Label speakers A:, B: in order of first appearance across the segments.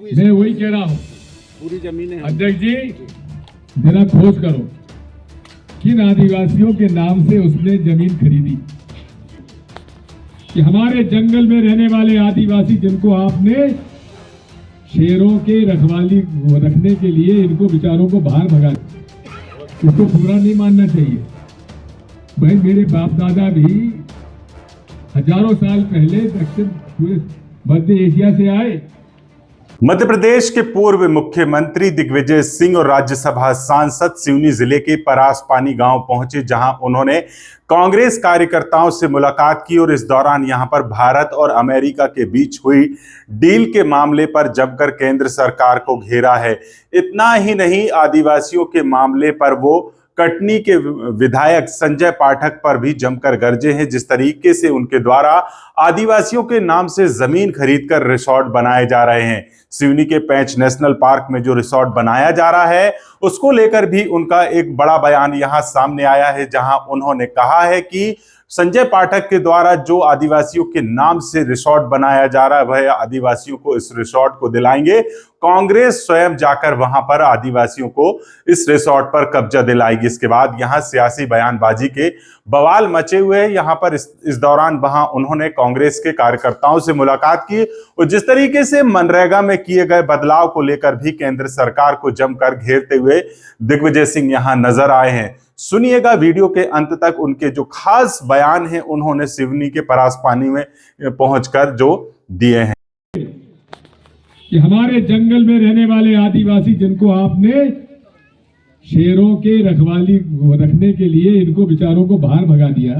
A: मैं वही कह रहा हूँ
B: पूरी जमीनें
A: अध्यक्ष जी, जरा खोज करो किन आदिवासियों के नाम से उसने जमीन खरीदी, कि हमारे जंगल में रहने वाले आदिवासी जिनको आपने शेरों के रखवाली रखने के लिए इनको बेचारों को बाहर भगा, इसको पूरा नहीं मानना चाहिए। भाई मेरे बाप दादा भी हजारों साल पहले दक्षिण पूरे मध्य एशिया से आए।
C: मध्य प्रदेश के पूर्व मुख्यमंत्री दिग्विजय सिंह और राज्यसभा सांसद सिवनी जिले के परासपानी गांव पहुंचे, जहां उन्होंने कांग्रेस कार्यकर्ताओं से मुलाकात की और इस दौरान यहां पर भारत और अमेरिका के बीच हुई डील के मामले पर जमकर केंद्र सरकार को घेरा है। इतना ही नहीं, आदिवासियों के मामले पर वो कटनी के विधायक संजय पाठक पर भी जमकर गरजे हैं। जिस तरीके से उनके द्वारा आदिवासियों के नाम से जमीन खरीदकर रिसोर्ट बनाए जा रहे हैं, सिवनी के पेंच नेशनल पार्क में जो रिसोर्ट बनाया जा रहा है उसको लेकर भी उनका एक बड़ा बयान यहां सामने आया है, जहां उन्होंने कहा है कि संजय पाठक के द्वारा जो आदिवासियों के नाम से रिसोर्ट बनाया जा रहा है वह आदिवासियों को इस रिसोर्ट को दिलाएंगे। कांग्रेस स्वयं जाकर वहां पर आदिवासियों को इस रिसोर्ट पर कब्जा दिलाएगी। इसके बाद यहां सियासी बयानबाजी के बवाल मचे हुए हैं। यहां पर इस दौरान वहां उन्होंने कांग्रेस के कार्यकर्ताओं से मुलाकात की और जिस तरीके से मनरेगा में किए गए बदलाव को लेकर भी केंद्र सरकार को जमकर घेरते हुए दिग्विजय सिंह यहां नजर आए हैं। सुनिएगा वीडियो के अंत तक उनके जो खास बयान हैं उन्होंने सिवनी के परासपानी में पहुंचकर जो दिए हैं।
A: कि हमारे जंगल में रहने वाले आदिवासी जिनको आपने शेरों के रखवाली रखने के लिए इनको बेचारों को बाहर भगा दिया,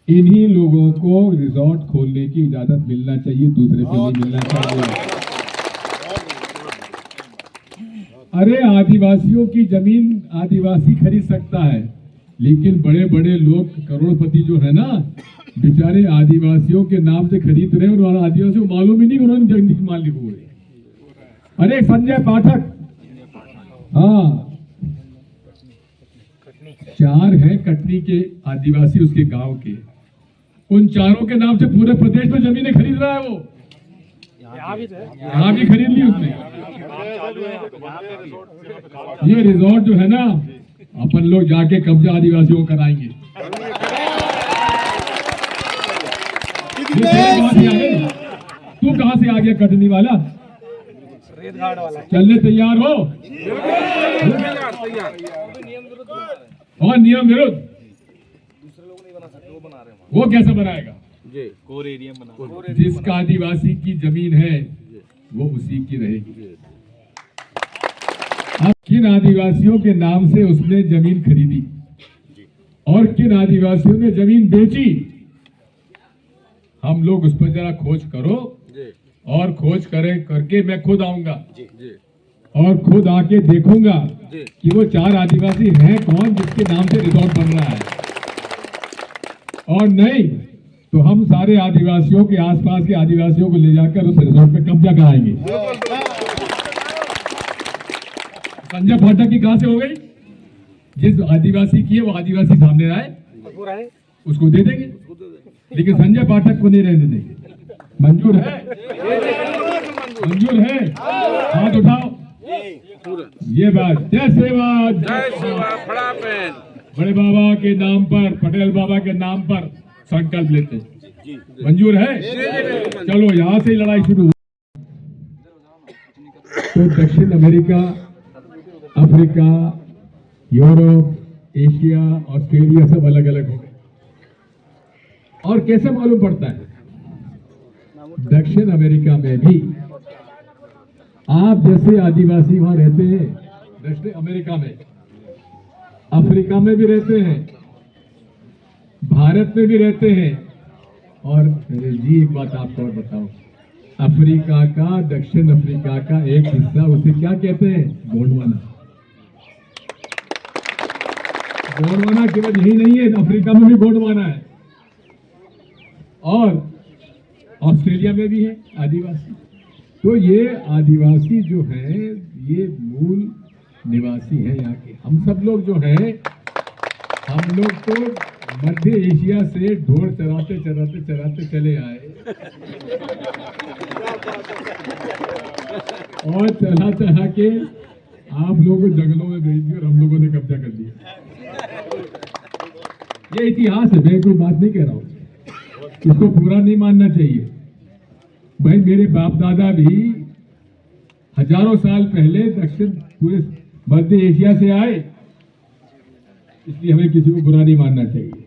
A: इन्हीं लोगों को रिसोर्ट खोलने की इजाजत मिलना चाहिए, दूसरे को नहीं मिलना चाहिए। अरे आदिवासियों की जमीन आदिवासी खरीद सकता है, लेकिन बड़े बड़े लोग करोड़पति जो है ना, बेचारे आदिवासियों के नाम से खरीद रहे हैं और आदिवासियों को मालूम ही नहीं उन्होंने जमीन के मालिक हुए। अरे संजय पाठक, हाँ 4 हैं कटनी के आदिवासी उसके गांव के, उन चारों के नाम से पूरे प्रदेश में जमीनें खरीद रहा है वो। यहाँ भी खरीद ली उसने। ये रिजॉर्ट जो है ना, अपन लोग जाके कब्जा आदिवासियों को कराएंगे। तू कहां से आ गया कटनी वाला? चलने तैयार हो? और नियम विरुद्ध वो कैसे बनाएगा?
B: कोर एरिया बना,
A: जिसका आदिवासी की जमीन है वो उसी की रहेगी। अब किन आदिवासियों के नाम से उसने जमीन खरीदी और किन आदिवासियों ने जमीन बेची, हम लोग उस पर जरा खोज करो और खोज करके मैं खुद आऊंगा और खुद आके देखूंगा कि वो 4 आदिवासी हैं कौन जिसके नाम से रिसोर्ट बन रहा है। और नहीं तो हम सारे आदिवासियों के आसपास के आदिवासियों को ले जाकर उस रिसोर्ट पे कब्जा कराएंगे। संजय पाठक की कहां से हो गई? जिस आदिवासी की है वो आदिवासी सामने आए उसको दे देंगे, लेकिन संजय पाठक को नहीं रहने देंगे। मंजूर है? मंजूर है? हाथ उठाओ। ये बात जय सेवा, बड़े बाबा के नाम पर, पटेल बाबा के नाम पर संकल्प लेते हैं। मंजूर है? चलो यहां से लड़ाई शुरू हुई। तो दक्षिण America, Africa, Europe, Asia, Australia सब अलग अलग हो गए। और कैसे मालूम पड़ता है? दक्षिण अमेरिका में भी आप जैसे आदिवासी वहां रहते हैं, दक्षिण अमेरिका में, अफ्रीका में भी रहते हैं, भारत में भी रहते हैं। और जी एक बात आपको और बताऊं, अफ्रीका का, दक्षिण अफ्रीका का एक हिस्सा, उसे क्या कहते हैं? गोंडवाना। गोंडवाना केवल यही नहीं है, अफ्रीका में भी गोंडवाना है और ऑस्ट्रेलिया में भी है आदिवासी। तो ये आदिवासी जो है ये मूल निवासी है यहाँ के। हम सब लोग जो है, हम लोग तो मध्य एशिया से ढोर चराते चराते चराते चले आए और चला चला के आप लोगों को जंगलों में भेज दिया और हम लोगों ने कब्जा कर लिया। ये इतिहास है, मैं कोई बात नहीं कह रहा हूं, इसको पूरा नहीं मानना चाहिए। भाई मेरे बाप दादा भी हजारों साल पहले दक्षिण पूरे मध्य एशिया से आए, इसलिए हमें किसी को बुरा नहीं मानना चाहिए।